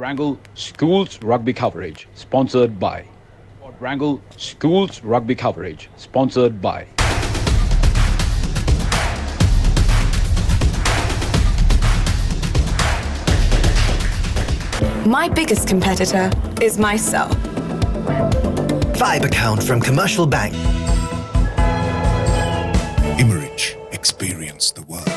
Quadrangle Schools Rugby coverage sponsored by Quadrangle Schools Rugby coverage sponsored by My biggest competitor is myself. Vibe account from Commercial Bank. Beverage, experience the world.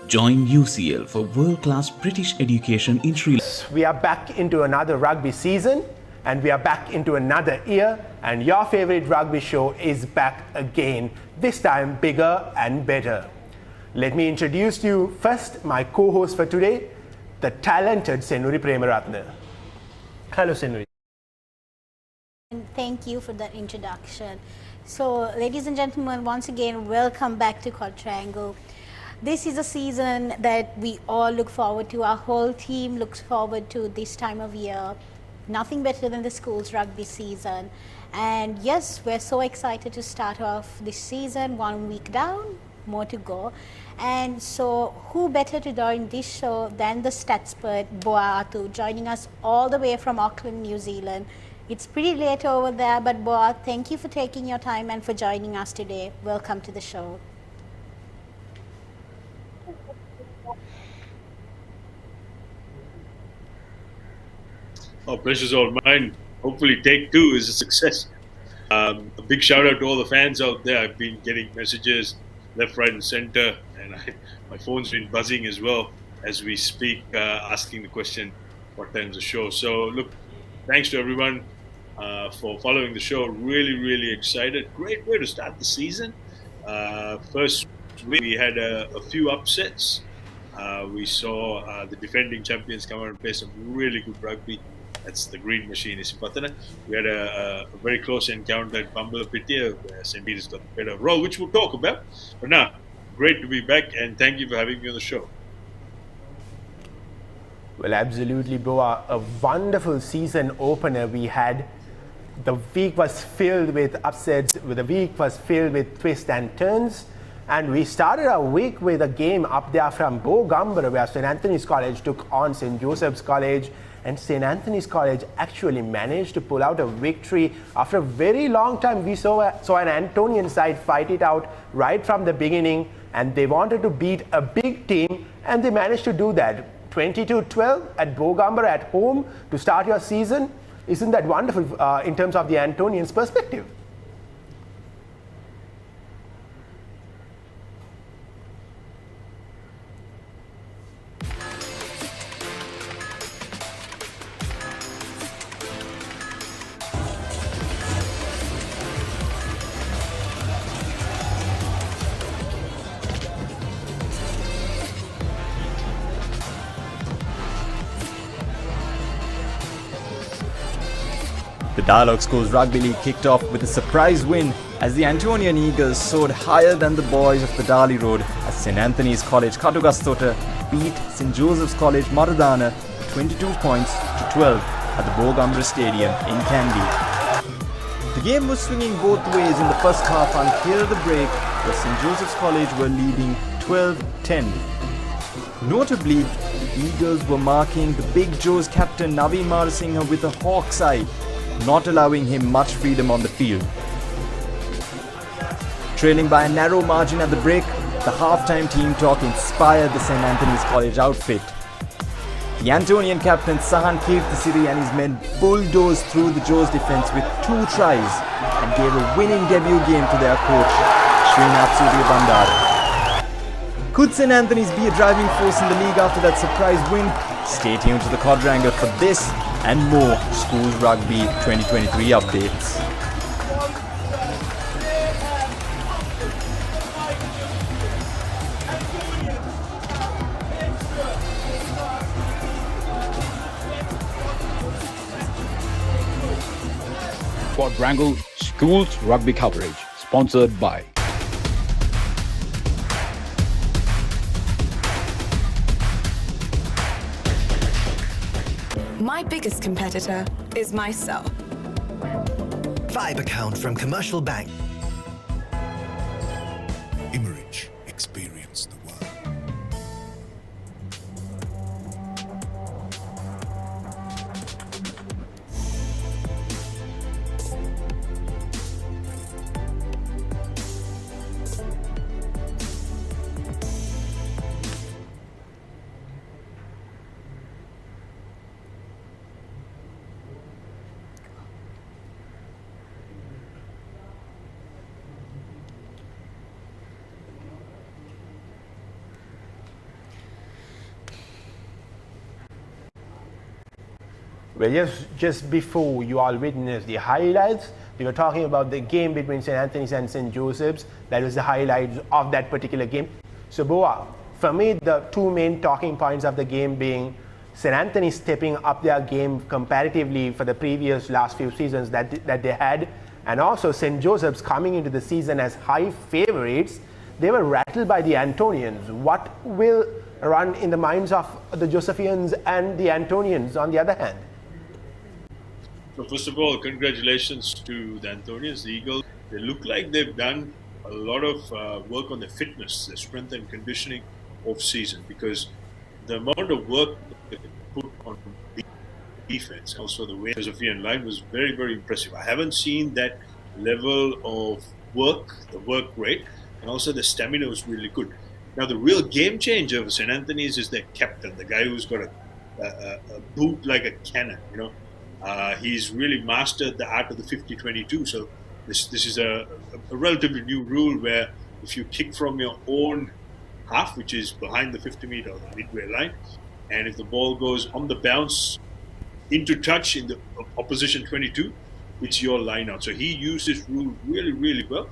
Join UCL for world-class British education in Sri Lanka. We are back into another rugby season and we are back into another year, and your favorite rugby show is back again, this time bigger and better. Let me introduce to you first my co-host for today, the talented Senuri Premaratne. Hello Senuri. And thank you for that introduction. So ladies and gentlemen, once again welcome back to Quadrangle. This is a season that we all look forward to. Our whole team looks forward to this time of year. Nothing better than the schools rugby season. And yes, we're so excited to start off this season, 1 week down, more to go. And so who better to join this show than the Statspert Boa Athu, joining us all the way from Auckland, New Zealand. It's pretty late over there, but Boa, thank you for taking your time and for joining us today. Welcome to the show. Oh, pleasure's all mine. Hopefully take two is a success. A big shout out to all the fans out there. I've been getting messages left, right and center, and my phone's been buzzing as well as we speak, asking the question, what time's the show? So look, thanks to everyone for following the show. Really excited. Great way to start the season. First week we had a few upsets. We saw the defending champions come out and play some really good rugby. That's the green machine, 𝐒𝐜𝐴𝐻. We had a very close encounter at Bambalapitiya where St. Peter's got the better role, which we'll talk about. But now, great to be back, and thank you for having me on the show. Well, absolutely, Boa. A wonderful season opener we had. The week was filled with upsets. The week was filled with twists and turns. And we started our week with a game up there from Boa, where St. Anthony's College took on St. Joseph's College. And St. Anthony's College actually managed to pull out a victory. After a very long time, we saw an Antonian side fight it out right from the beginning. And they wanted to beat a big team, and they managed to do that. 22-12 at Boa at home to start your season. Isn't that wonderful in terms of the Antonians' perspective? The Dialogue Schools Rugby League kicked off with a surprise win as the Antonian Eagles soared higher than the boys of the Dali Road as St. Anthony's College Katugastota beat St. Joseph's College Maradana 22 points to 12 at the Boa Stadium in Kandy. The game was swinging both ways in the first half until the break, where St. Joseph's College were leading 12-10. Notably, the Eagles were marking the Big Joe's captain Navi Marasinghe with a hawk's eye, not allowing him much freedom on the field. Trailing by a narrow margin at the break, the halftime team talk inspired the St. Anthony's College outfit. The Antonian captain Sahan 𝐒𝐜𝐴𝐻 and his men bulldozed through the Joe's defense with 2 tries and gave a winning debut game to their coach, Srinath Surya Bandar. Could St. Anthony's be a driving force in the league after that surprise win? Stay tuned to the Quadrangle for this and more Schools Rugby 2023 updates. Quadrangle Schools Rugby coverage sponsored by My biggest competitor is myself. Vibe account from Commercial Bank. Beverage, Well, just before you all witnessed the highlights, we were talking about the game between St. Anthony's and St. Joseph's. That was the highlights of that particular game. So, Boa, for me, the two main talking points of the game being St. Anthony stepping up their game comparatively for the previous last few seasons that they had, and also St. Joseph's coming into the season as high favorites. They were rattled by the Antonians. What will run in the minds of the Josephians and the Antonians on the other hand? So first of all, congratulations to the Antonians, the Eagles. They look like they've done a lot of work on their fitness, their strength and conditioning off-season, because the amount of work they put on defense, also the way Josephian line was very, very impressive. I haven't seen that level of work, the work rate, and also the stamina was really good. Now the real game changer for St. Anthony's is their captain, the guy who's got a boot like a cannon. He's really mastered the art of the 50-22. So this is a relatively new rule where if you kick from your own half, which is behind the 50 meter or the midway line, and if the ball goes on the bounce into touch in the opposition 22, it's your line out. So he used this rule really, really well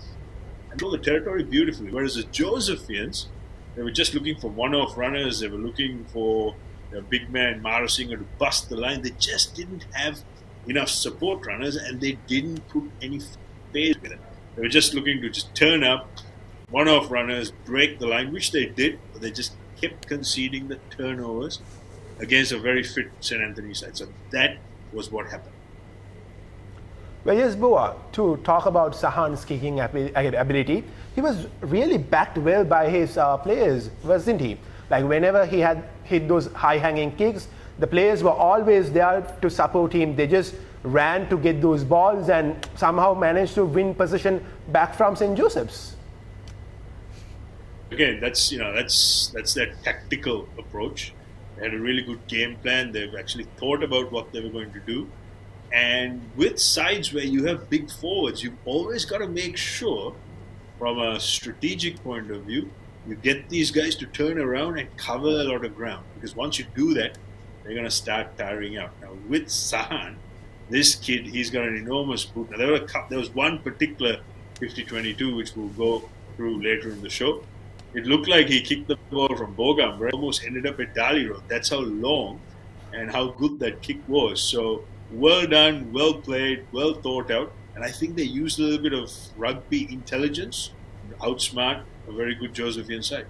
and know the territory beautifully. Whereas the Josephians, they were just looking for one-off runners. They were looking for a big man, Mara Singer, to bust the line. They just didn't have enough support runners, and they didn't put any phase with it. They were just looking to just turn up, one-off runners, break the line, which they did, but they just kept conceding the turnovers against a very fit St. Anthony side. So that was what happened. Well, yes, Boa, to talk about Sahan's kicking ability, he was really backed well by his players, wasn't he? Like whenever he had hit those high-hanging kicks, the players were always there to support him. They just ran to get those balls and somehow managed to win possession back from St. Joseph's. Again, that's their tactical approach. They had a really good game plan. They've actually thought about what they were going to do. And with sides where you have big forwards, you've always got to make sure, from a strategic point of view, you get these guys to turn around and cover a lot of ground. Because once you do that, they're going to start tiring out. Now, with Sahan, this kid, he's got an enormous boot. Now, there was one particular 50-22, which we'll go through later in the show. It looked like he kicked the ball from Bogam, but almost ended up at Dali Road. That's how long and how good that kick was. So, well done, well played, well thought out. And I think they used a little bit of rugby intelligence to outsmart a very good Josephian side.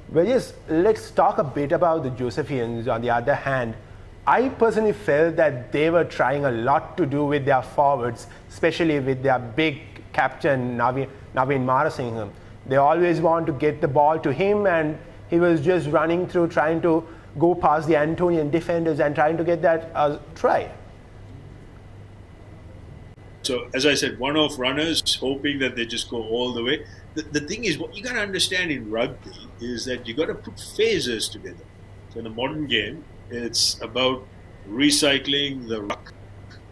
Well, yes, let's talk a bit about the Josephians on the other hand. I personally felt that they were trying a lot to do with their forwards, especially with their big captain, Naveen Marasingham. They always want to get the ball to him, and he was just running through, trying to go past the Antonian defenders and trying to get that try. So, as I said, one-off runners, hoping that they just go all the way. The thing is, what you got to understand in rugby is that you got to put phases together. So, in the modern game, it's about recycling the ruck,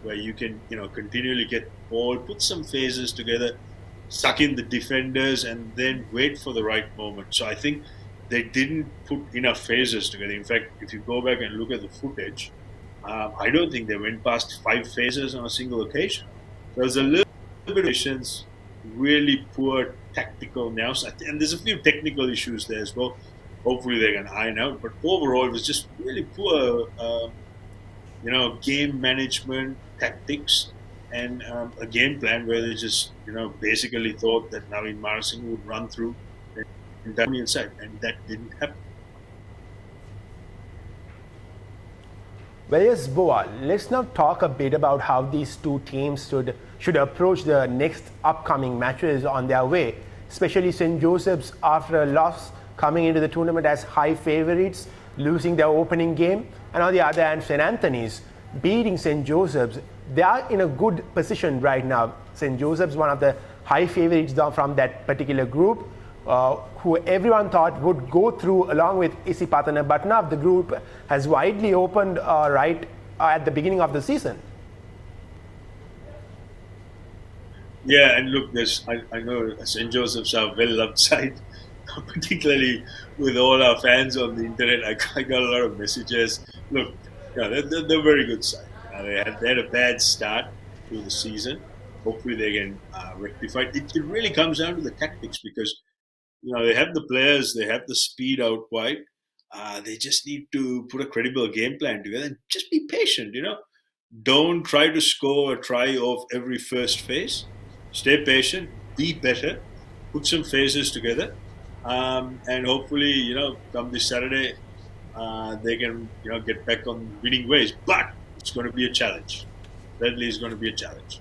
where you can, continually get the ball, put some phases together, suck in the defenders, and then wait for the right moment. So, I think they didn't put enough phases together. In fact, if you go back and look at the footage, I don't think they went past 5 phases on a single occasion. There was a little bit of patience, really poor tactical nous, and there's a few technical issues there as well. Hopefully they can iron out, but overall it was just really poor, game management, tactics, and a game plan where they just, basically thought that Naveen Marasingh would run through the Antonian side, and that didn't happen. Well, yes, Boa, let's now talk a bit about how these two teams should approach the next upcoming matches on their way, especially St. Joseph's after a loss coming into the tournament as high favorites, losing their opening game, and on the other hand, St. Anthony's beating St. Joseph's. They are in a good position right now. St. Joseph's, one of the high favorites from that particular group, who everyone thought would go through along with Isipatana, but now the group has widely opened right at the beginning of the season. Yeah, and look, I know St. Joseph's are well loved side, particularly with all our fans on the internet. I got a lot of messages. Look, Yeah, they're a very good side. They had a bad start to the season. Hopefully they can rectify it. It really comes down to the tactics because they have the players, they have the speed out wide. They just need to put a credible game plan together and just be patient. Don't try to score a try off every first phase. Stay patient, be better, put some phases together, and hopefully, come this Saturday, they can, get back on winning ways. But it's going to be a challenge. Deadly is going to be a challenge.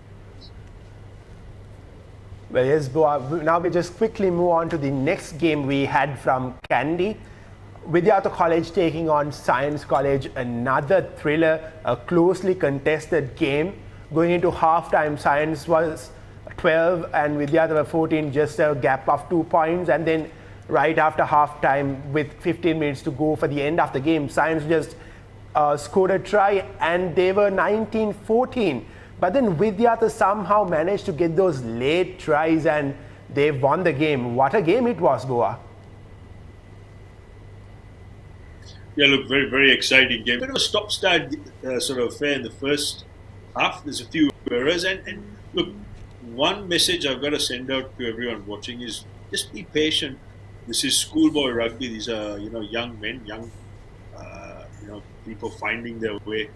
Well, yes, Boa. Now we just quickly move on to the next game we had from Kandy. 𝐕𝐢𝐻 College taking on Science College, another thriller, a closely contested game. Going into halftime, Science was 12 and 𝐕𝐢𝐻 were 14, just a gap of 2 points. And then right after halftime, with 15 minutes to go for the end of the game, Science just scored a try and they were 19-14. But then 𝐕𝐢𝐻 somehow managed to get those late tries and they won the game. What a game it was, Boa. Yeah, look, very, very exciting game. Bit of a stop-start sort of affair in the first half. There's a few errors. And look, one message I've got to send out to everyone watching is just be patient. This is schoolboy rugby. These are, young men, young, people finding their way,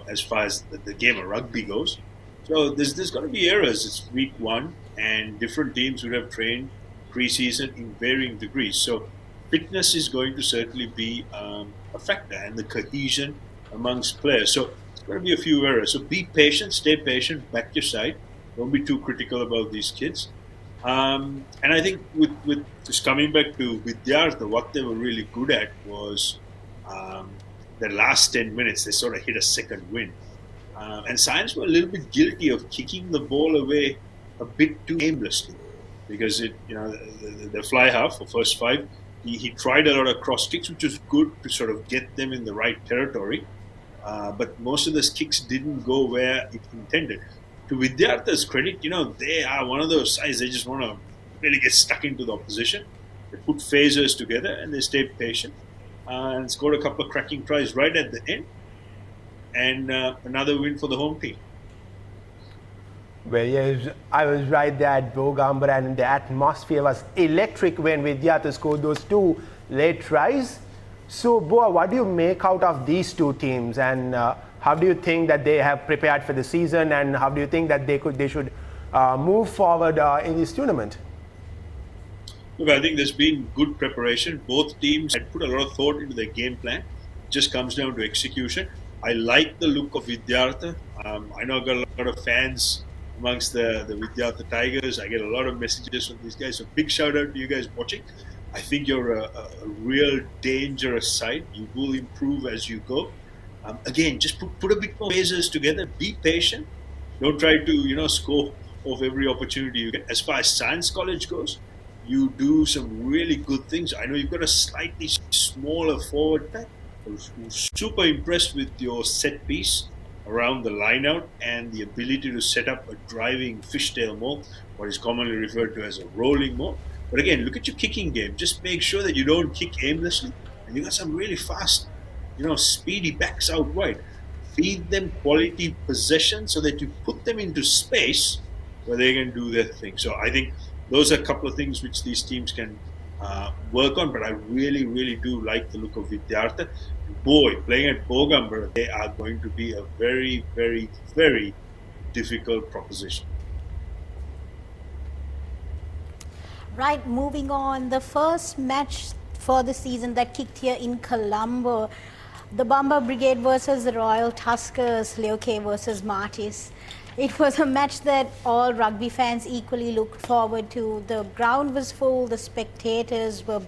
as far as the game of rugby goes. So there's going to be errors. It's week one, and different teams would have trained pre-season in varying degrees. So fitness is going to certainly be a factor, and the cohesion amongst players. So it's going to be a few errors. So be patient, stay patient, back your side. Don't be too critical about these kids. And I think with just coming back to 𝐕𝐢𝐻, what they were really good at was the last 10 minutes, they sort of hit a second win. And Science were a little bit guilty of kicking the ball away a bit too aimlessly because the fly half for first five, he tried a lot of cross kicks, which was good to sort of get them in the right territory. But most of those kicks didn't go where it intended. To 𝐕𝐢𝐻's credit, they are one of those sides, they just want to really get stuck into the opposition. They put phasers together and they stayed patient and scored a couple of cracking tries right at the end. And another win for the home team. Well, yes, I was right there at Bogamber, and the atmosphere was electric when 𝐕𝐢𝐻 scored those two late tries. So, Boa, what do you make out of these two teams, and how do you think that they have prepared for the season, and how do you think that they should move forward in this tournament? Look, I think there's been good preparation. Both teams had put a lot of thought into their game plan. It just comes down to execution. I like the look of 𝐕𝐢𝐻. I know I've got a lot of fans amongst the 𝐕𝐢𝐻 Tigers. I get a lot of messages from these guys. So big shout out to you guys watching. I think you're a real dangerous side. You will improve as you go. Again, just put a bit more phases together. Be patient. Don't try to score off every opportunity you get. As far as Science College goes, you do some really good things. I know you've got a slightly smaller forward pack. I was super impressed with your set piece around the line out and the ability to set up a driving fishtail maul, what is commonly referred to as a rolling maul. But again, look at your kicking game. Just make sure that you don't kick aimlessly. And you got some really fast, speedy backs out wide. Feed them quality possession so that you put them into space where they can do their thing. So I think those are a couple of things which these teams can work on. But I really, really do like the look of 𝐕𝐢𝐻. Boy, playing at Bogamber, they are going to be a very, very, very difficult proposition. Right, moving on, the first match for the season that kicked here in Colombo, the Bomber Brigade versus the Royal Tuskers, 𝐒𝐜𝐿 versus Martis. It was a match that all rugby fans equally looked forward to. The ground was full, the spectators were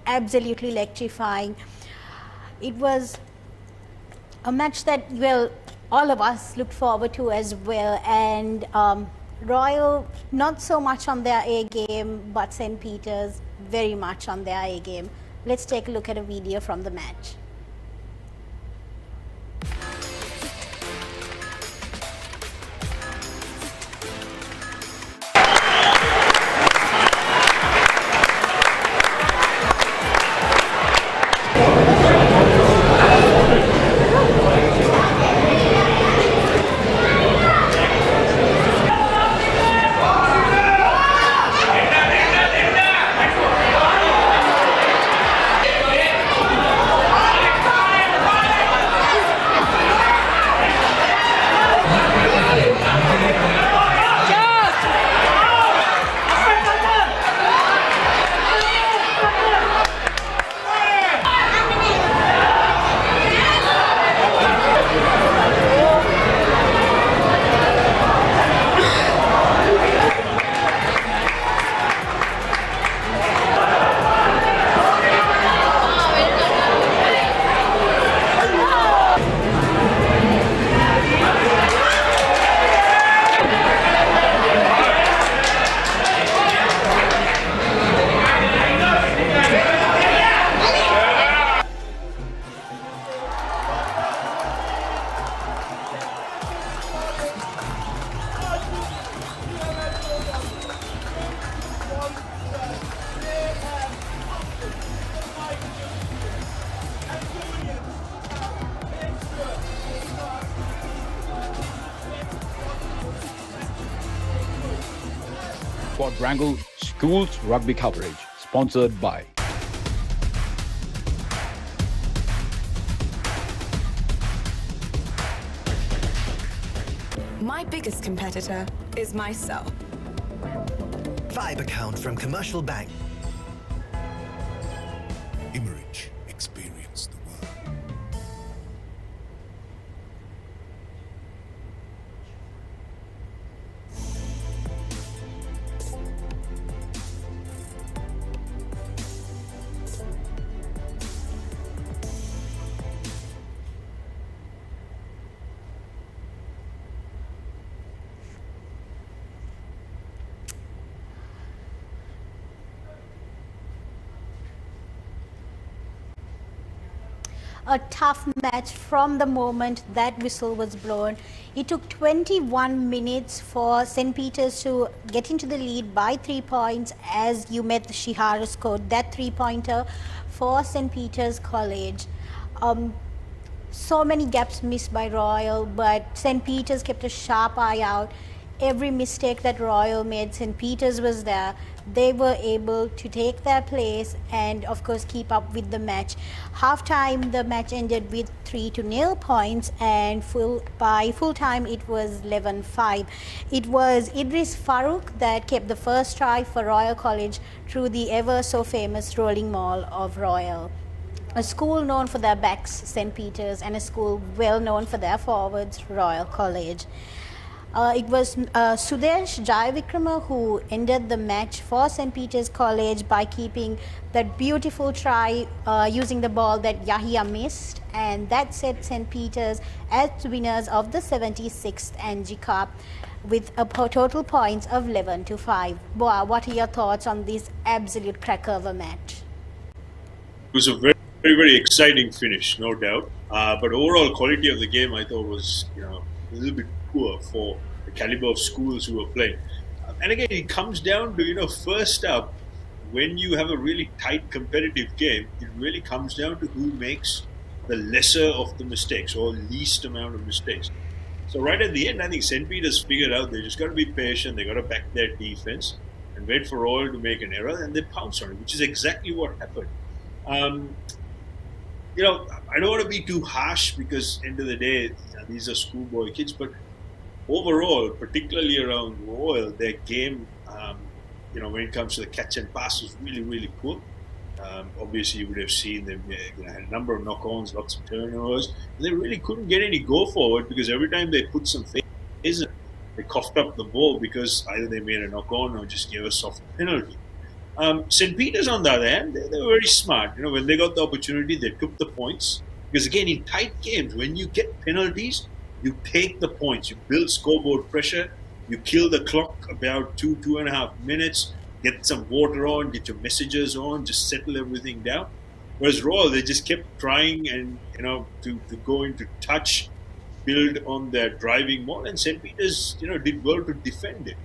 absolutely electrifying. It was a match that, well, all of us looked forward to as well, and Royal not so much on their A game, but St. Peter's very much on their A game. Let's take a look at a video from the match. Quadrangle Schools Rugby coverage, sponsored by. My biggest competitor is myself. Vibe account from Commercial Bank. 𝐸مريتش experience the world. A tough match from the moment that whistle was blown. It took 21 minutes for St. Peter's to get into the lead by 3 points as you met the Shihara scored that 3-pointer for St. Peter's College. So many gaps missed by Royal, but St. Peter's kept a sharp eye out. Every mistake that Royal made, St. Peter's was there. They were able to take their place and of course keep up with the match. Half-time the match ended with 3-0 points, and by full time it was 11-5. It was Idris Farouk that kept the first try for Royal College through the ever so famous rolling maul of Royal. A school known for their backs, St. Peter's, and a school well known for their forwards, Royal College. It was Sudesh Jayavikrama who ended the match for St. Peter's College by keeping that beautiful try using the ball that Yahya missed, and that set St. Peter's as winners of the 76th NG Cup with a total points of 11-5. Boa, what are your thoughts on this absolute cracker of a match? It was a very, very, very exciting finish, no doubt. But overall quality of the game, I thought, was a little bit poor for the caliber of schools who were playing. And again, it comes down to, first up, when you have a really tight competitive game, it really comes down to who makes the lesser of the mistakes or least amount of mistakes. So right at the end, I think St. Peter's figured out they just got to be patient, they got to back their defense and wait for Royal to make an error, and they pounce on it, which is exactly what happened. I don't want to be too harsh because end of the day, these are schoolboy kids, but overall, particularly around Royal, their game, when it comes to the catch and pass, was really, really poor. Obviously, you would have seen them had a number of knock-ons, lots of turnovers. And they really couldn't get any go forward because every time they put some phase, they coughed up the ball because either they made a knock-on or just gave a soft penalty. St. Peter's, on the other hand, they were very smart. When they got the opportunity, they took the points. Because again, in tight games, when you get penalties, you take the points. You build scoreboard pressure. You kill the clock about 2.5 minutes. Get some water on, get your messages on, just settle everything down. Whereas Royal, they just kept trying and to go into touch, build on their driving more, and St. Peter's did well to defend it.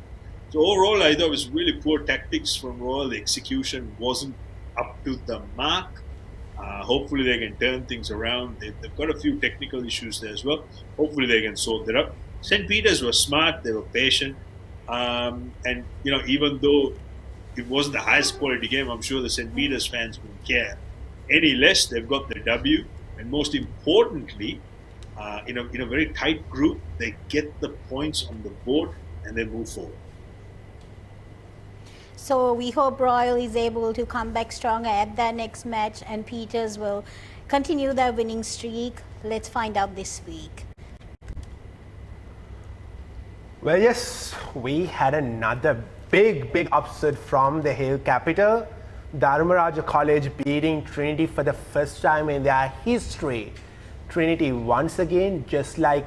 So overall, I thought it was really poor tactics from Royal. The execution wasn't up to the mark. Hopefully they can turn things around. They've got a few technical issues there as well. Hopefully they can sort that out. St. Peter's were smart, they were patient, and even though it wasn't the highest quality game, I'm sure the St. Peter's fans wouldn't care any less. They've got the W, and most importantly, in a very tight group, they get the points on the board and they move forward. So we hope Royal is able to come back stronger at their next match, and Peters will continue their winning streak. Let's find out this week. Well, yes, we had another big upset from the Hill capital. Dharmaraja College beating Trinity for the first time in their history. Trinity once again, just like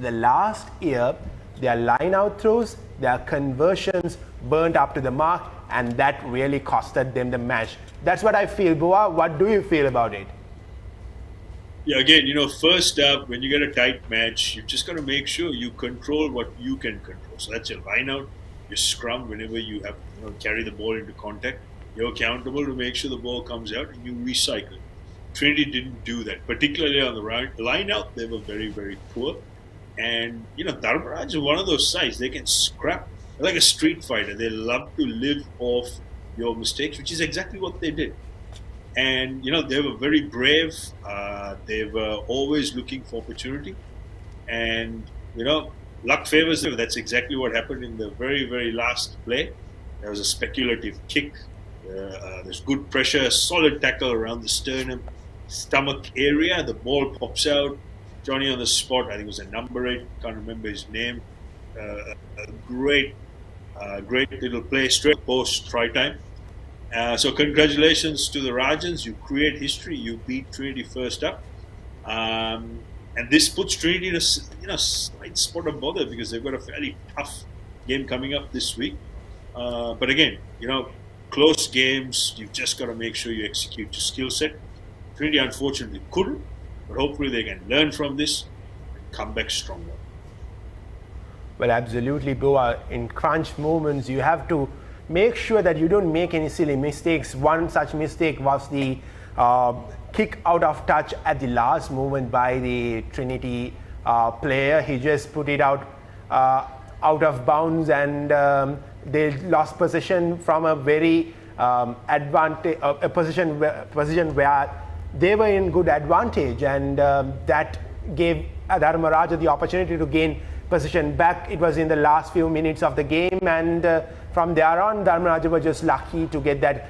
the last year, their line-out throws, their conversions burnt up to the mark, and that really costed them the match. That's what I feel. Boa, what do you feel about it? Yeah, again, first up, when you get a tight match, you've just got to make sure you control what you can control. So that's your line-out, your scrum, whenever you have carry the ball into contact. You're accountable to make sure the ball comes out and you recycle. Trinity didn't do that, particularly on the line-out. They were very, very poor. And, Dharmaraj is one of those sides. They can scrap like a street fighter. They love to live off your mistakes, which is exactly what they did. And, they were very brave. They were always looking for opportunity. And, luck favors them. That's exactly what happened in the very, very last play. There was a speculative kick. There's good pressure, solid tackle around the sternum, stomach area. The ball pops out. Johnny on the spot, I think it was a number 8, can't remember his name. A great little play, straight post, try time. So congratulations to the Rajans. You create history. You beat Trinity first up. And this puts Trinity in a slight spot of bother because they've got a fairly tough game coming up this week. But again, close games, you've just got to make sure you execute your skill set. Trinity unfortunately couldn't, but hopefully they can learn from this and come back stronger. Well, absolutely, Boa. In crunch moments, you have to make sure that you don't make any silly mistakes. One such mistake was the kick out of touch at the last moment by the Trinity player. He just put it out of bounds, and they lost possession from a very a position where they were in good advantage, and that gave Dharmaraja the opportunity to gain position back. It was in the last few minutes of the game, and from there on, Dharmaraja was just lucky to get that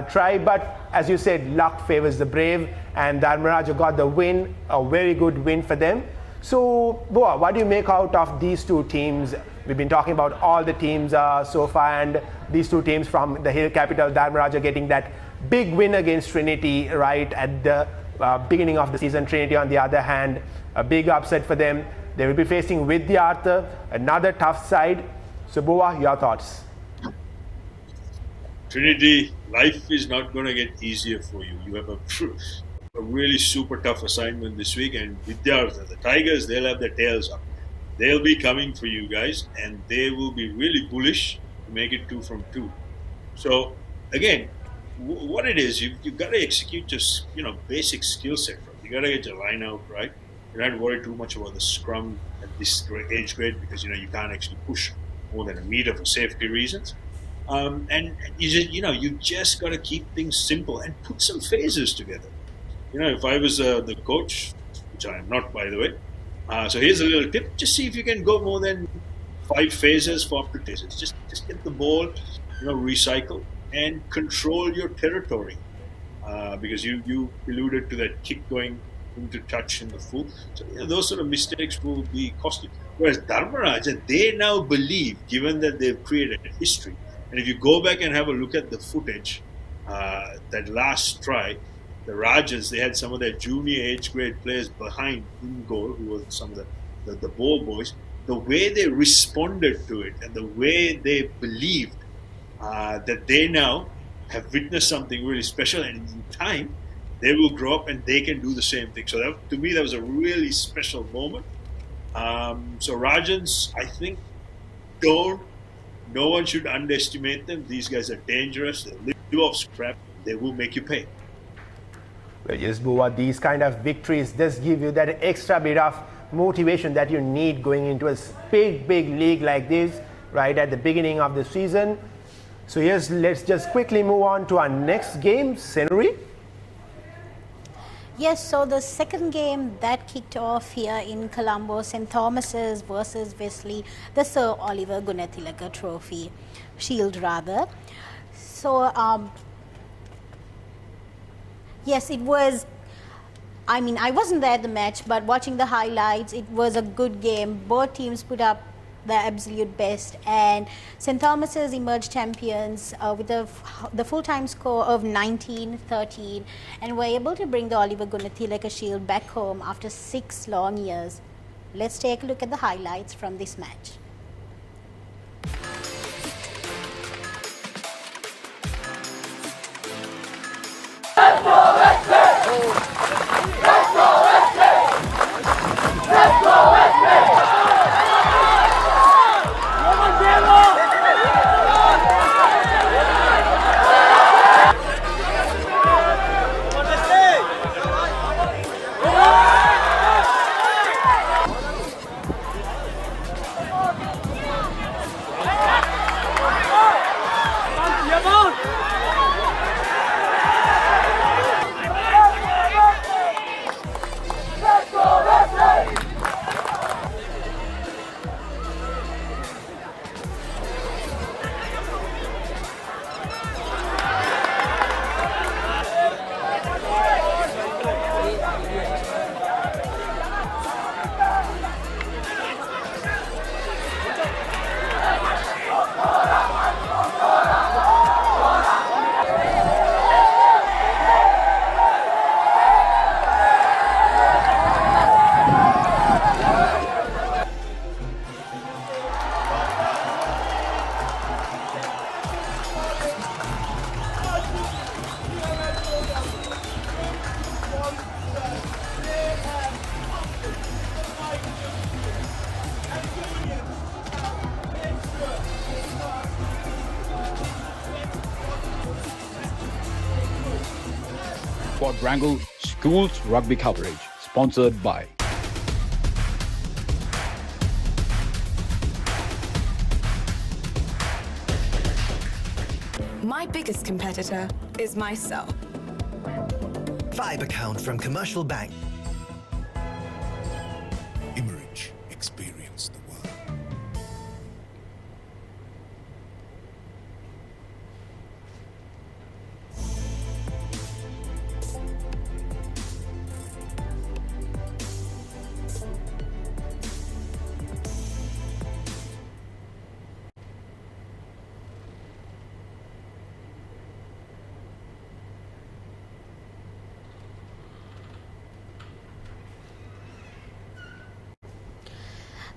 try. But as you said, luck favors the brave, and Dharmaraja got the win, a very good win for them. So, Boa, what do you make out of these two teams? We've been talking about all the teams so far, and these two teams from the hill capital, Dharmaraja getting that big win against Trinity right at the beginning of the season. Trinity, on the other hand, a big upset for them. They will be facing Vidyartha, another tough side. So, Boa, your thoughts? Trinity, life is not going to get easier for you. You have a really super tough assignment this week, and Vidyartha, the Tigers, they'll have their tails up. They'll be coming for you guys, and they will be really bullish to make it 2 from 2. So, again, what it is, you've got to execute just basic skill set. You got to get your line out right. You don't have to worry too much about the scrum at this age grade because you can't actually push more than a meter for safety reasons. And you just got to keep things simple and put some phases together. If I was the coach, which I am not, by the way. So here's a little tip: just see if you can go more than 5 phases for up to 2 phases. Just get the ball, recycle and control your territory. Because you alluded to that kick going into touch in the full. So those sort of mistakes will be costly. Whereas Dharmaraja, they now believe, given that they've created history, and if you go back and have a look at the footage, that last try, the Rajas, they had some of their junior age grade players behind in goal, who were some of the ball boys. The way they responded to it and the way they believed that they now have witnessed something really special, and in time they will grow up and they can do the same thing. So that, to me, that was a really special moment. So Rajans, I think, no one should underestimate them. These guys are dangerous. They live off scrap. They will make you pay. Well, yes, Boa, these kind of victories just give you that extra bit of motivation that you need going into a big league like this right at the beginning of the season. So yes, let's just quickly move on to our next game, Senuri. Yes, so the second game that kicked off here in Colombo, St. Thomas's versus Wesley, the Sir Oliver Gunathilaka Trophy, Shield rather. So, yes, it was, I wasn't there at the match, but watching the highlights, it was a good game. Both teams put up their absolute best, and St. Thomas's emerged champions with the full-time score of 19-13, and were able to bring the Oliver Gunathilaka Shield back home after 6 long years. Let's take a look at the highlights from this match. Let's go Wesley! Let's go Wesley! Let's go Wesley! Quadrangle Schools Rugby coverage, sponsored by My biggest competitor is myself. Vibe account from Commercial Bank. 𝐬𝐴MERICH, experience the world.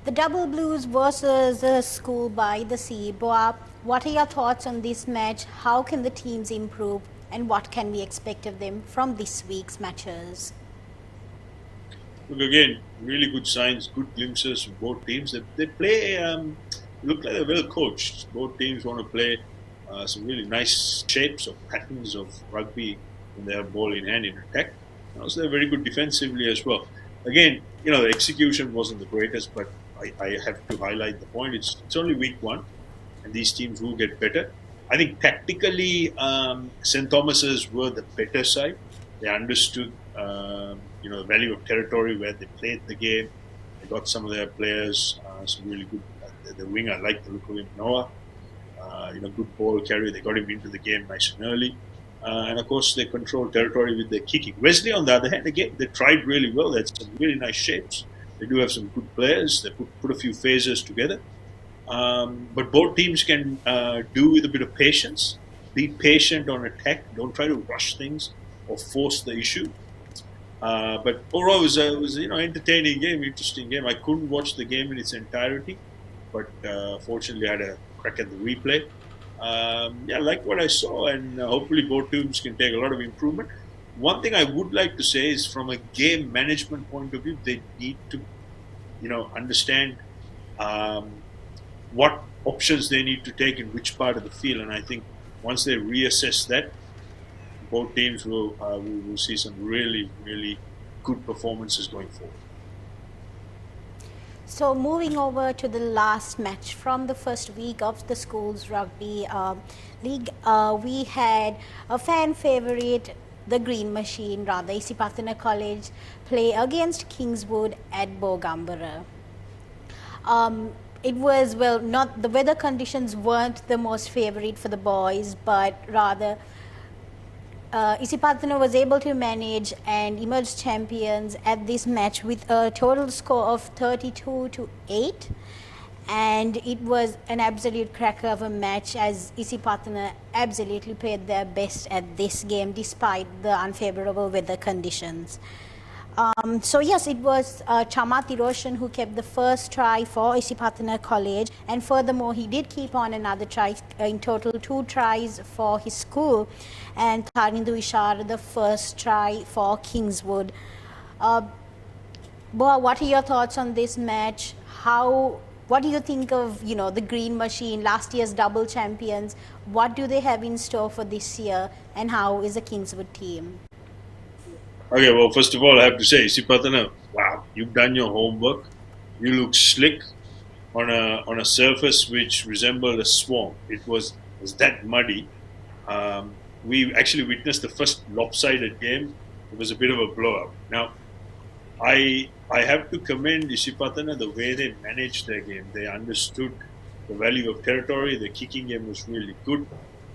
The Double Blues versus the School by the Sea. Boa, what are your thoughts on this match? How can the teams improve? And what can we expect of them from this week's matches? Look, again, really good signs, good glimpses from both teams. They play, look like they're well coached. Both teams want to play some really nice shapes or patterns of rugby when they have ball in hand in attack. And also, they're very good defensively as well. Again, the execution wasn't the greatest, but I have to highlight the point. It's only week one, and these teams will get better. I think tactically, St. Thomas's were the better side. They understood, the value of territory where they played the game. They got some of their players, some really good. The winger, I like the look of him, Noah. Good ball carry. They got him into the game nice and early. And of course, they control territory with their kicking. Wesley, on the other hand, again, they tried really well. They had some really nice shapes. They do have some good players. They put a few phases together. But both teams can do with a bit of patience. Be patient on attack. Don't try to rush things or force the issue. But overall, it was entertaining game, interesting game. I couldn't watch the game in its entirety, but fortunately, I had a crack at the replay. I like what I saw, and hopefully both teams can take a lot of improvement. One thing I would like to say is, from a game management point of view, they need to, understand what options they need to take in which part of the field. And I think once they reassess that, both teams will see some really, really good performances going forward. So moving over to the last match from the first week of the Schools Rugby League, we had a fan favourite, the Green Machine, 𝐸𝐴Sipatana College, play against Kingswood at Bogambara. It was, not the weather conditions weren't the most favourite for the boys, but rather 𝐸𝐴Sipatana was able to manage and emerge champions at this match with a total score of 32-8, and it was an absolute cracker of a match, as 𝐸𝐴Sipatana absolutely played their best at this game despite the unfavourable weather conditions. So yes, it was Chama Tiroshan who kept the first try for 𝐸𝐴Sipatana College, and furthermore he did keep on another try, in total 2 tries for his school, and Tharindu Ishar the first try for Kingswood. Boa, what are your thoughts on this match? What do you think of the Green Machine, last year's double champions? What do they have in store for this year, and how is the Kingswood team? Okay, well, first of all, I have to say, 𝐸𝐴Sipatana, wow, you've done your homework. You look slick on a surface which resembled a swamp. It was that muddy. We actually witnessed the first lopsided game. It was a bit of a blowout. Now, I have to commend 𝐸𝐴Sipatana the way they managed their game. They understood the value of territory. The kicking game was really good,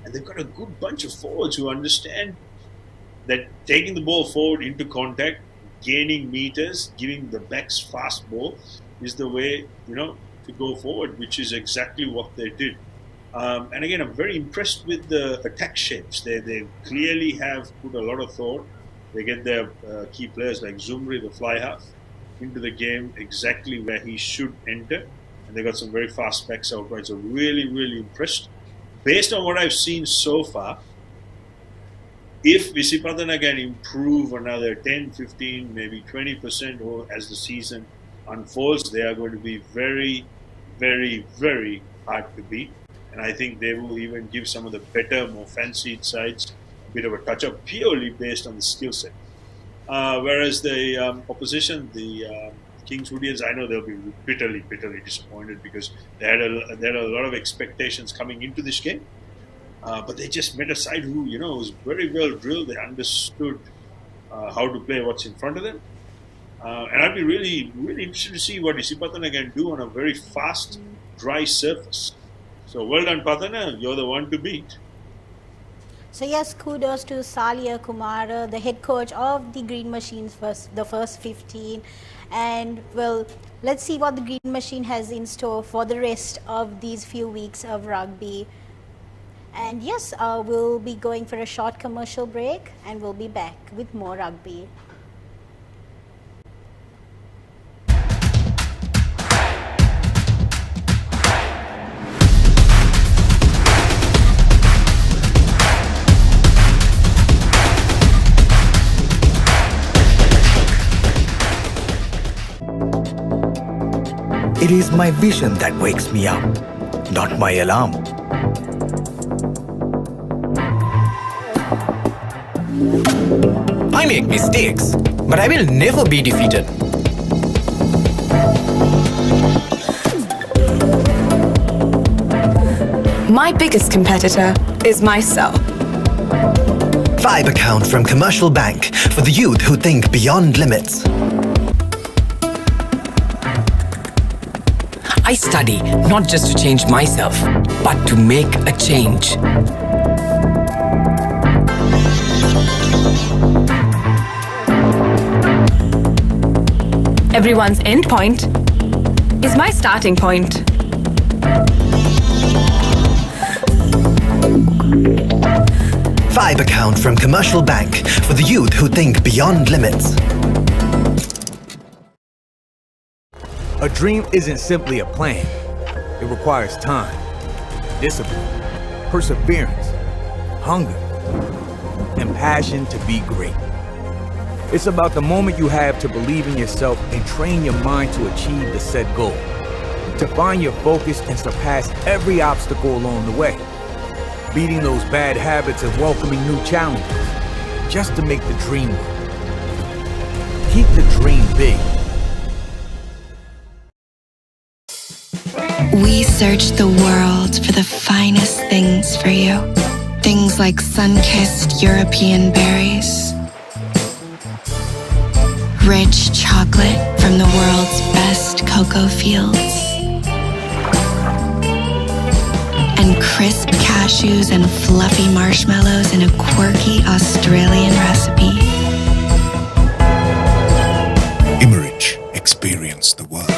and they've got a good bunch of forwards who understand that taking the ball forward into contact, gaining meters, giving the backs fast ball is the way, to go forward, which is exactly what they did. And again, I'm very impressed with the attack shapes. They clearly have put a lot of thought. They get their key players like Zumri, the fly half, into the game exactly where he should enter. And they got some very fast backs outright. So really, really impressed. Based on what I've seen so far, if 𝐸𝐴Sipatana can improve another 10, 15, maybe 20% as the season unfolds, they are going to be very, very, very hard to beat. And I think they will even give some of the better, more fancied sides bit of a touch-up purely based on the skill set. Whereas the opposition, the 𝐬𝐜𝐴𝐻, I know they'll be bitterly disappointed because they had a lot of expectations coming into this game. But they just met a side who, was very well drilled. They understood how to play what's in front of them. And I'd be really interested to see what 𝐒𝐜𝐴𝐻 can do on a very fast, dry surface. So well done, Pathana. You're the one to beat. So yes, kudos to Salia Kumara, the head coach of the Green Machines, the first 15. And well, let's see what the Green Machine has in store for the rest of these few weeks of rugby. And yes, we'll be going for a short commercial break and we'll be back with more rugby. It is my vision that wakes me up, not my alarm. I make mistakes, but I will never be defeated. My biggest competitor is myself. Vibe account from Commercial Bank for the youth who think beyond limits. I study not just to change myself, but to make a change. Everyone's end point is my starting point. Vibe account from Commercial Bank for the youth who think beyond limits. A dream isn't simply a plan. It requires time, discipline, perseverance, hunger, and passion to be great. It's about the moment you have to believe in yourself and train your mind to achieve the set goal, to find your focus and surpass every obstacle along the way, beating those bad habits and welcoming new challenges, just to make the dream work. Keep the dream big. We search the world for the finest things for you. Things like sun-kissed European berries, rich chocolate from the world's best cocoa fields, and crisp cashews and fluffy marshmallows in a quirky Australian recipe. Beverage, experience the world.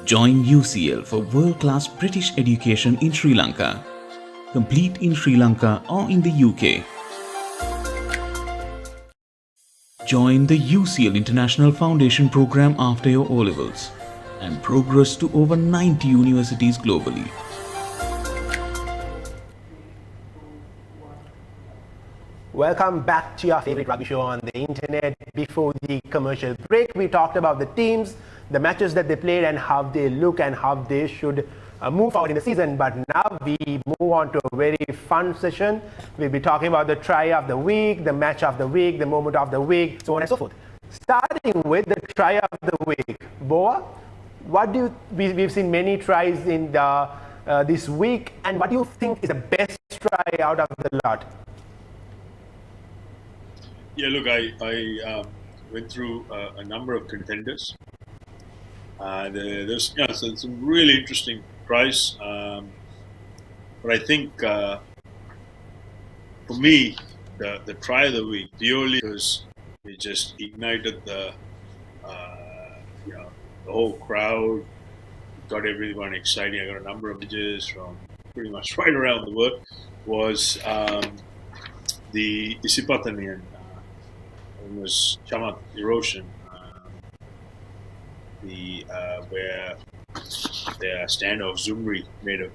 Join UCL for world-class British education in Sri Lanka. Complete in Sri Lanka or in the UK. Join the UCL International Foundation program after your O-levels and progress to over 90 universities globally. Welcome back to your favorite rugby show on the internet. Before the commercial break, we talked about the teams, the matches that they played and how they look and how they should move forward in the season. But now we move on to a very fun session. We'll be talking about the try of the week, the match of the week, the moment of the week, so on and so forth. Starting with the try of the week. Boa, what do we've seen many tries in this week, and what do you think is the best try out of the lot? Yeah, look, I went through a number of contenders. There's some really interesting tries, but I think for me, the try of the week purely because it just ignited the whole crowd, got everyone excited. I got a number of messages from pretty much right around the world. Was the 𝐒𝐜𝐴𝐻. It was Chamat erosion, where their standoff Senuri made a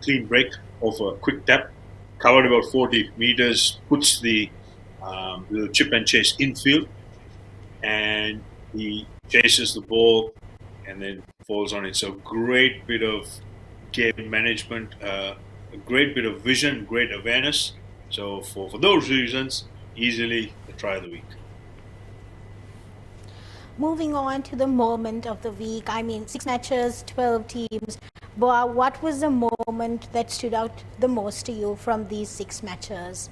clean break off a quick tap, covered about 40 meters, puts the little chip and chase infield, and he chases the ball and then falls on it. So great bit of game management, a great bit of vision, great awareness. So for those reasons, easily the try of the week. Moving on to the moment of the week, 6 matches, 12 teams. Boa, what was the moment that stood out the most to you from these 6 matches?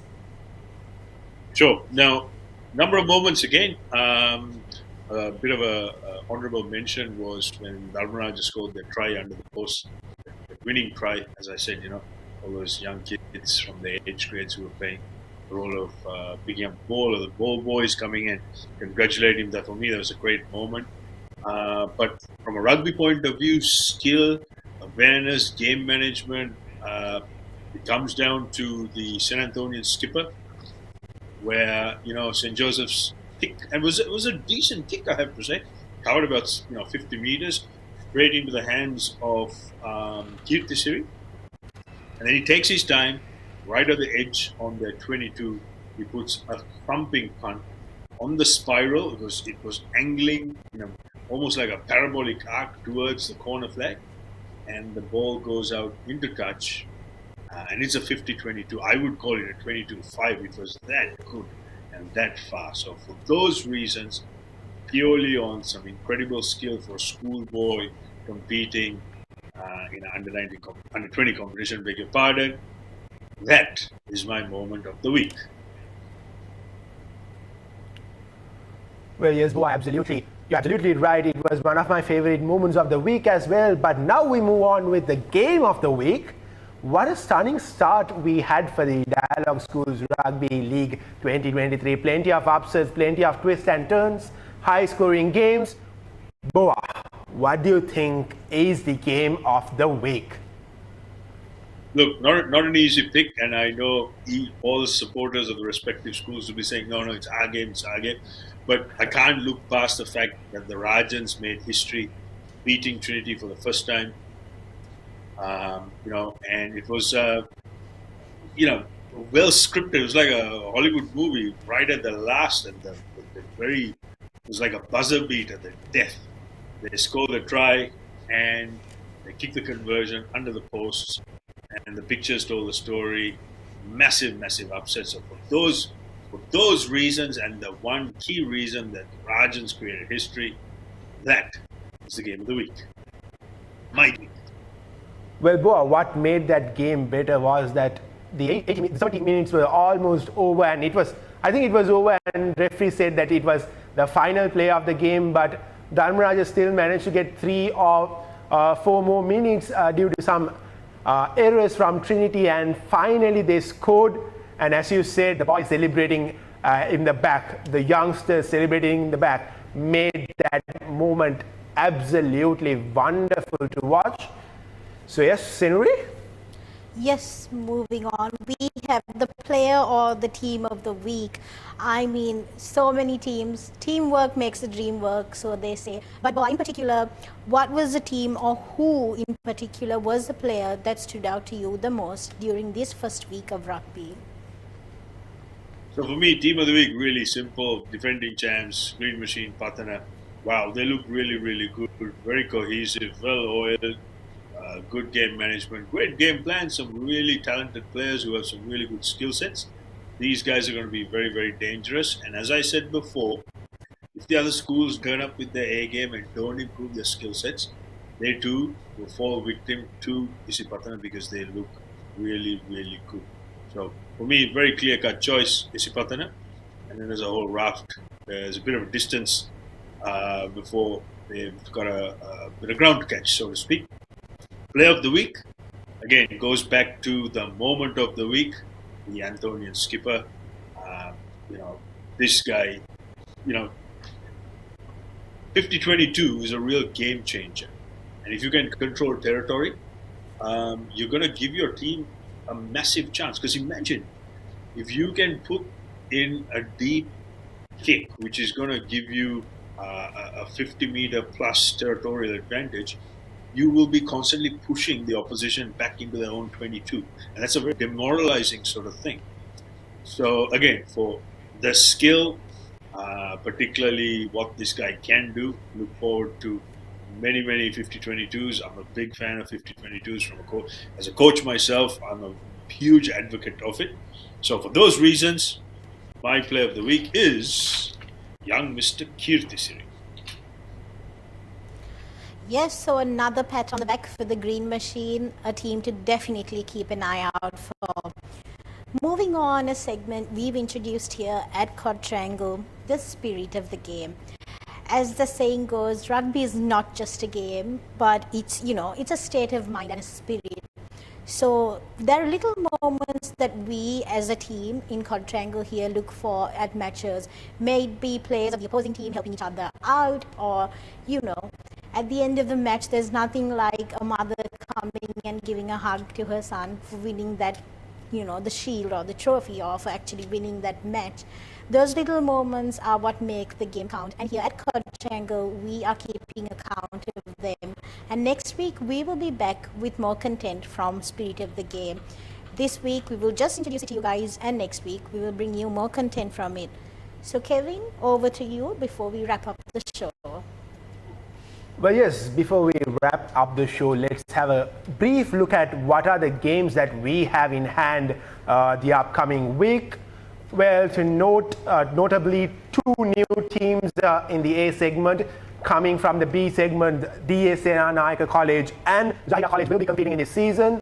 Sure. Now, number of moments again. A bit of a honourable mention was when Dhananjan scored the try under the post, the winning try. As I said, all those young kids from the age grades who were playing the role of picking up the ball, or the ball boys coming in, congratulate him. That for me, that was a great moment. But from a rugby point of view, skill, awareness, game management, it comes down to the St. Antonian skipper, where St. Joseph's kick, and it was a decent kick, I have to say, covered about 50 meters, straight into the hands of 𝐒𝐜𝐴𝐳, and then he takes his time, right at the edge on their 22. He puts a thumping punt on the spiral. It was angling, almost like a parabolic arc towards the corner flag, and the ball goes out into touch, and it's a 50-22. I would call it a 22-5. It was that good and that fast. So for those reasons, purely on some incredible skill for a schoolboy competing in an under 20 competition, beg your pardon, that is my moment of the week. Well, yes, Boa, absolutely. You're absolutely right. It was one of my favorite moments of the week as well. But now we move on with the game of the week. What a stunning start we had for the Dialogue Schools Rugby League 2023. Plenty of upsets, plenty of twists and turns, high-scoring games. Boa, what do you think is the game of the week? Look, not an easy pick, and I know all the supporters of the respective schools will be saying, no, it's our game, it's our game. But I can't look past the fact that the Rajans made history, beating Trinity for the first time. And it was, well scripted. It was like a Hollywood movie right at the last, and it was like a buzzer beat at the death. They scored the try, and they kicked the conversion under the posts, and the pictures told the story. Massive, massive upset. So for those reasons, and the one key reason that Rajans created history, that is the game of the week. My week. Well, Boa, what made that game better was that the 70 minutes were almost over, and I think it was over, and referee said that it was the final play of the game, but Dhananjan still managed to get 3 or 4 more minutes due to some errors from Trinity, and finally they scored. And as you said, the boys celebrating in the back, the youngsters celebrating in the back, made that moment absolutely wonderful to watch. So yes, Senuri? Yes, moving on. We have the player or the team of the week. So many teams. Teamwork makes the dream work, so they say. But in particular, what was the team, or who in particular was the player that stood out to you the most during this first week of rugby? So for me, team of the week, really simple. Defending champs, Green Machine, Patana. Wow, they look really, really good. Very cohesive, well-oiled. Good game management, great game plan, some really talented players who have some really good skill sets. These guys are going to be very, very dangerous. And as I said before, if the other schools turn up with their A game and don't improve their skill sets, they too will fall victim to Isipatana because they look really, really good. So for me, very clear-cut choice, Isipatana. And then there's a whole raft. There's a bit of a distance before they've got a bit of ground to catch, so to speak. Player of the week, again, goes back to the moment of the week, the Antonian skipper. This guy, 50-22 is a real game changer. And if you can control territory, you're going to give your team a massive chance. Because imagine, if you can put in a deep kick, which is going to give you a 50-meter plus territorial advantage, you will be constantly pushing the opposition back into their own 22. And that's a very demoralizing sort of thing. So again, for the skill, particularly what this guy can do, look forward to many 50-22s. I'm a big fan of 50-22s from a coach. As a coach myself, I'm a huge advocate of it. So for those reasons, my player of the week is young Mr. 𝐒𝐜𝐡𝐨. Yes, so another pat on the back for the Green Machine, a team to definitely keep an eye out for. Moving on, a segment we've introduced here at Quadrangle, the spirit of the game. As the saying goes, rugby is not just a game, but it's a state of mind and a spirit. So there are little moments that we as a team in Quadrangle here look for at matches. Maybe players of the opposing team helping each other out, or at the end of the match, there's nothing like a mother coming and giving a hug to her son for winning that, the shield or the trophy, or for actually winning that match. Those little moments are what make the game count. And here at Quadrangle, we are keeping account of them. And next week, we will be back with more content from Spirit of the Game. This week, we will just introduce it to you guys, and next week, we will bring you more content from it. So Kevin, over to you before we wrap up the show. Well, yes, before we wrap up the show, let's have a brief look at what are the games that we have in hand the upcoming week. Well, to note, notably, 2 new teams in the A segment. Coming from the B segment, 𝐷𝐴 College and 𝐍𝐻𝐿 College will be competing in this season.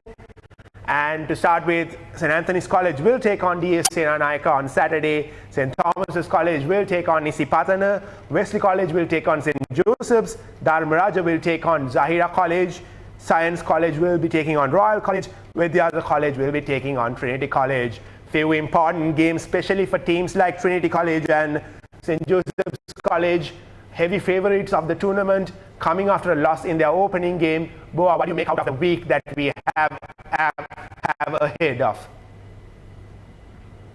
And to start with, St. Anthony's College will take on 𝐷𝐴 on Saturday. St. Thomas's College will take on 𝐒𝐼𝐻. Wesley College will take on St. Joseph's. Dharmaraja will take on Zahira College. Science College will be taking on Royal College, with the other college will be taking on Trinity College. Few important games, especially for teams like Trinity College and St. Joseph's College, heavy favorites of the tournament, coming after a loss in their opening game. Boa, what do you make out of the week that we have ahead of?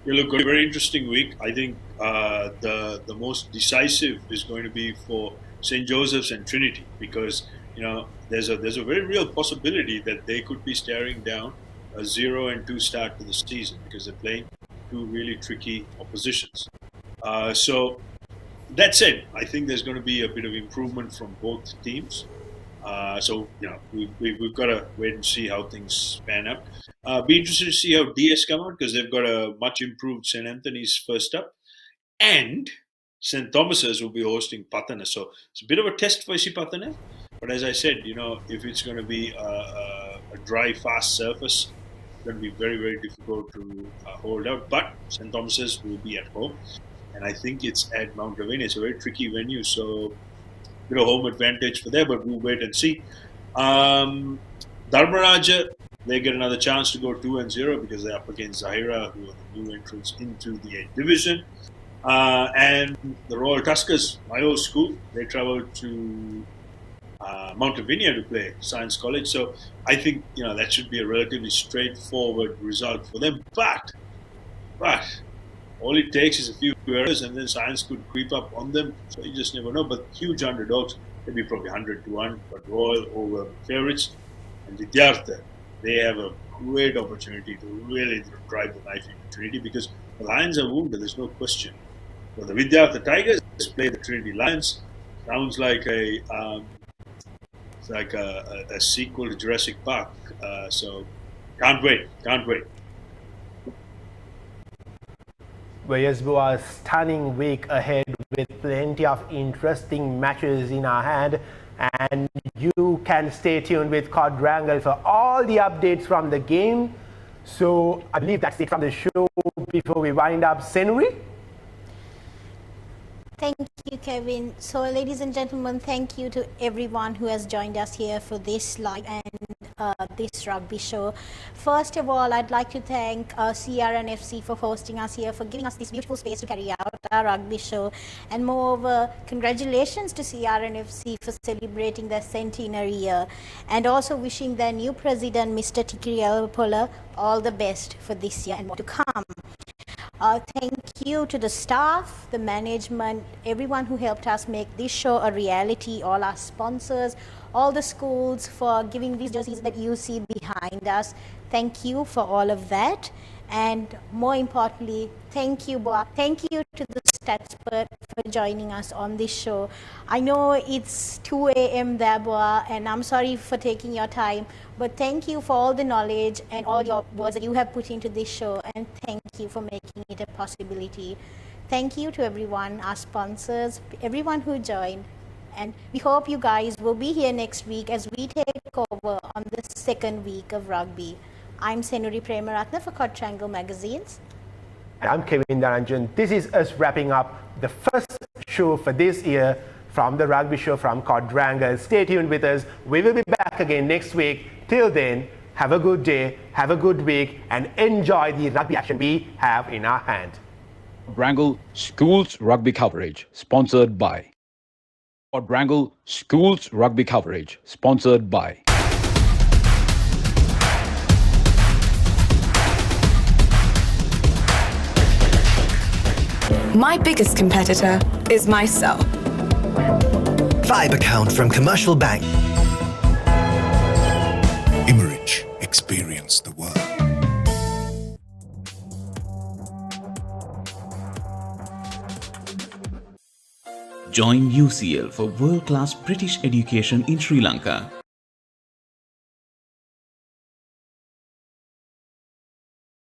Yeah, look, a very interesting week. I think the most decisive is going to be for St. Joseph's and Trinity, because there's a very real possibility that they could be staring down a 0-2 start to the season, because they're playing 2 really tricky oppositions. So that said, I think there's going to be a bit of improvement from both teams. So we've got to wait and see how things pan out. Be interested to see how DS come out, because they've got a much improved St. Anthony's first up, and St. Thomas's will be hosting Patana. So it's a bit of a test for 𝐒𝐼𝐻. But as I said, if it's going to be a dry, fast surface, it's going to be very, very difficult to hold out. But St. Thomas's will be at home, and I think it's at Mount Lavinia. It's a very tricky venue, so a bit of home advantage for there, but we'll wait and see. Dharmaraja, they get another chance to go 2-0 because they're up against Zahira, who are the new entrants into the 8th division. And the Royal Tuskers, my old school, they travel to Mount Lavinia to play Science College. So I think that should be a relatively straightforward result for them. But all it takes is a few errors, and then Science could creep up on them. So you just never know. But huge underdogs, maybe probably 100-1. But Royal over favourites, and 𝐕𝐢𝐻, they have a great opportunity to really drive the knife into Trinity, because the Lions are wounded. There's no question. So the 𝐕𝐢𝐻 Tigers play the Trinity Lions. Sounds like a sequel to Jurassic Park. So can't wait. Well, yes, Boa, a stunning week ahead with plenty of interesting matches in our hand. And you can stay tuned with Quadrangle for all the updates from the game. So I believe that's it from the show. Before we wind up, Senuri? Thank you, Kevin. So, ladies and gentlemen, thank you to everyone who has joined us here for this live and this rugby show. First of all, I'd like to thank CRNFC for hosting us here, for giving us this beautiful space to carry out our rugby show. And moreover, congratulations to CRNFC for celebrating their centenary year, and also wishing their new president, Mr. Tikiriel, all the best for this year and more to come. Thank you to the staff, the management, everyone who helped us make this show a reality, all our sponsors, all the schools for giving these jerseys that you see behind us. Thank you for all of that. And more importantly, thank you, Boa. Thank you to the Statspert for joining us on this show. I know it's 2 a.m. there, Boa, and I'm sorry for taking your time, but thank you for all the knowledge and all your words that you have put into this show, and thank you for making it a possibility. Thank you to everyone, our sponsors, everyone who joined, and we hope you guys will be here next week as we take over on the second week of rugby. I'm Senuri Premaratne for Quadrangle Magazines. And I'm Kevin Dhananjan. This is us wrapping up the first show for this year from the Rugby Show from Quadrangle. Stay tuned with us. We will be back again next week. Till then, have a good day, have a good week, and enjoy the rugby action we have in our hand. Quadrangle Schools Rugby Coverage, sponsored by. Quadrangle Schools Rugby Coverage, sponsored by. My biggest competitor is myself. Vibe account from Commercial Bank. 𝐒𝐜𝐴𝐺, experience the world. Join UCL for world-class British education in Sri Lanka.